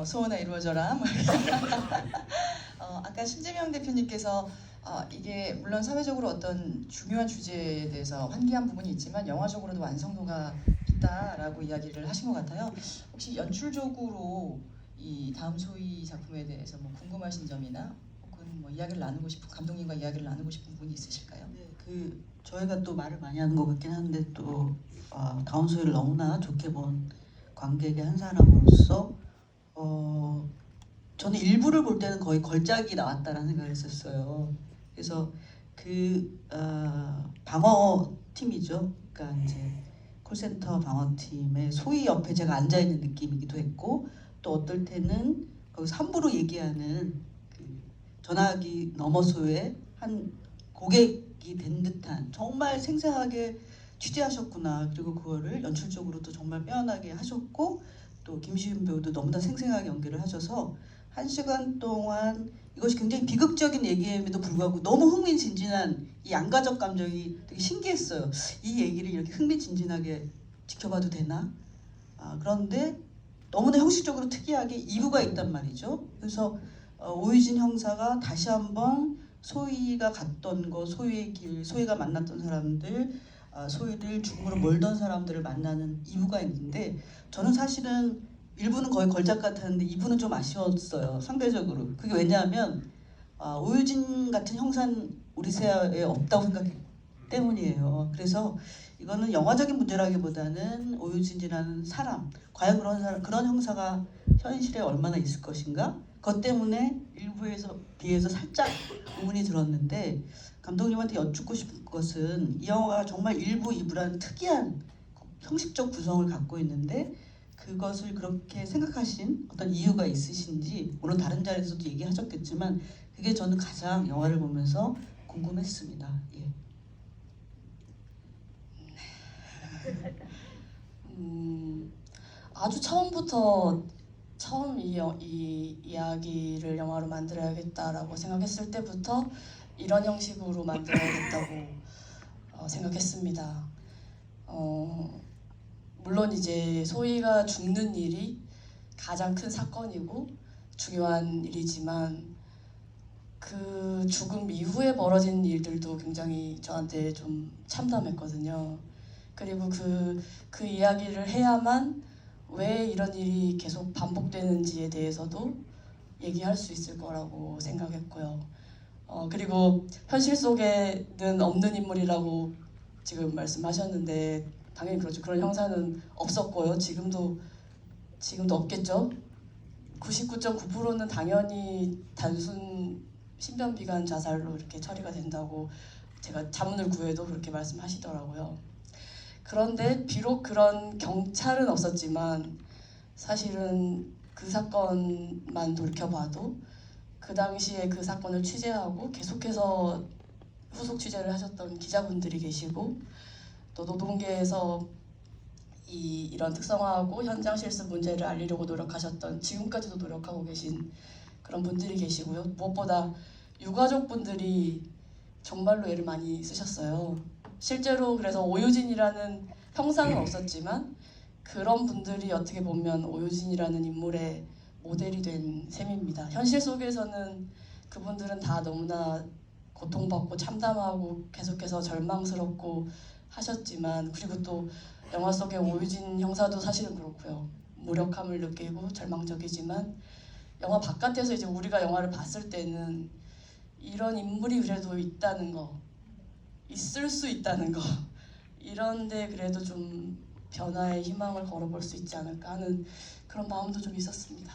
소원아 이루어져라. 아까 심재명 대표님께서 이게 물론 사회적으로 어떤 중요한 주제에 대해서 환기한 부분이 있지만 영화적으로도 완성도가 있다라고 이야기를 하신 것 같아요. 혹시 연출적으로 이 다음 소희 작품에 대해서 뭐 궁금하신 점이나 혹은 뭐 이야기를 나누고 싶은 감독님과 이야기를 나누고 싶은 부분이 있으실까요? 네, 저희가 또 말을 많이 하는 것 같긴 한데 또 다운 소희를 너무나 좋게 본 관객의 한 사람으로서 저는 일부를 볼 때는 거의 걸작이 나왔다라는 생각을 했었어요. 그래서 방어팀이죠. 그러니까 이제 콜센터 방어팀의 소희 옆에 제가 앉아 있는 느낌이기도 했고 또 어떨 때는 거기서 함부로 얘기하는 전화기 너머소의 한 고객이 된 듯한 정말 생생하게 취재하셨구나. 그리고 그거를 연출적으로도 정말 빼어나게 하셨고 또 김시윤 배우도 너무나 생생하게 연기를 하셔서 1시간 동안 이것이 굉장히 비극적인 얘기임에도 불구하고 너무 흥미진진한 이 양가적 감정이 되게 신기했어요. 이 얘기를 이렇게 흥미진진하게 지켜봐도 되나? 그런데 너무나 형식적으로 특이하게 2부가 있단 말이죠. 그래서 오유진 형사가 다시 한번 소희가 갔던 곳, 소희의 길, 소희가 만났던 사람들, 소희를 죽음으로 몰던 사람들을 만나는 2부가 있는데 저는 사실은 1부는 거의 걸작 같았는데 2부는 좀 아쉬웠어요. 상대적으로. 그게 왜냐하면 오유진 같은 형사는 우리 사회에 없다고 생각했기 때문이에요. 그래서 이거는 영화적인 문제라기보다는 오유진이라는 사람, 과연 그런 형사가 현실에 얼마나 있을 것인가? 그것 때문에 일부에서 비해서 살짝 의문이 들었는데 감독님한테 여쭙고 싶은 것은 이 영화가 정말 1부, 2부라는 특이한 형식적 구성을 갖고 있는데 그것을 그렇게 생각하신 어떤 이유가 있으신지 물론 다른 자리에서도 얘기하셨겠지만 그게 저는 가장 영화를 보면서 궁금했습니다. 예. 아주 처음부터 이 이야기를 영화로 만들어야겠다라고 생각했을 때부터 이런 형식으로 만들어야겠다고 생각했습니다. 물론 이제 소희가 죽는 일이 가장 큰 사건이고 중요한 일이지만 그 죽음 이후에 벌어진 일들도 굉장히 저한테 좀 참담했거든요. 그리고 그 이야기를 해야만 왜 이런 일이 계속 반복되는지에 대해서도 얘기할 수 있을 거라고 생각했고요. 그리고 현실 속에는 없는 인물이라고 지금 말씀하셨는데 당연히 그렇죠. 그런 형사는 없었고요. 지금도 없겠죠. 99.9%는 당연히 단순 신변비관 자살로 이렇게 처리가 된다고 제가 자문을 구해도 그렇게 말씀하시더라고요. 그런데 비록 그런 경찰은 없었지만 사실은 그 사건만 돌이켜봐도 그 당시에 그 사건을 취재하고 계속해서 후속 취재를 하셨던 기자분들이 계시고 또 노동계에서 이런 특성화하고 현장 실습 문제를 알리려고 노력하셨던 지금까지도 노력하고 계신 그런 분들이 계시고요. 무엇보다 유가족분들이 정말로 애를 많이 쓰셨어요. 실제로 그래서 오유진이라는 형상은 없었지만 그런 분들이 어떻게 보면 오유진이라는 인물의 모델이 된 셈입니다. 현실 속에서는 그분들은 다 너무나 고통받고 참담하고 계속해서 절망스럽고 하셨지만 그리고 또 영화 속의 오유진 형사도 사실은 그렇고요. 무력함을 느끼고 절망적이지만 영화 바깥에서 이제 우리가 영화를 봤을 때는 이런 인물이 그래도 있다는 거, 있을 수 있다는 거 이런데 그래도 좀 변화의 희망을 걸어볼 수 있지 않을까 하는 그런 마음도 좀 있었습니다.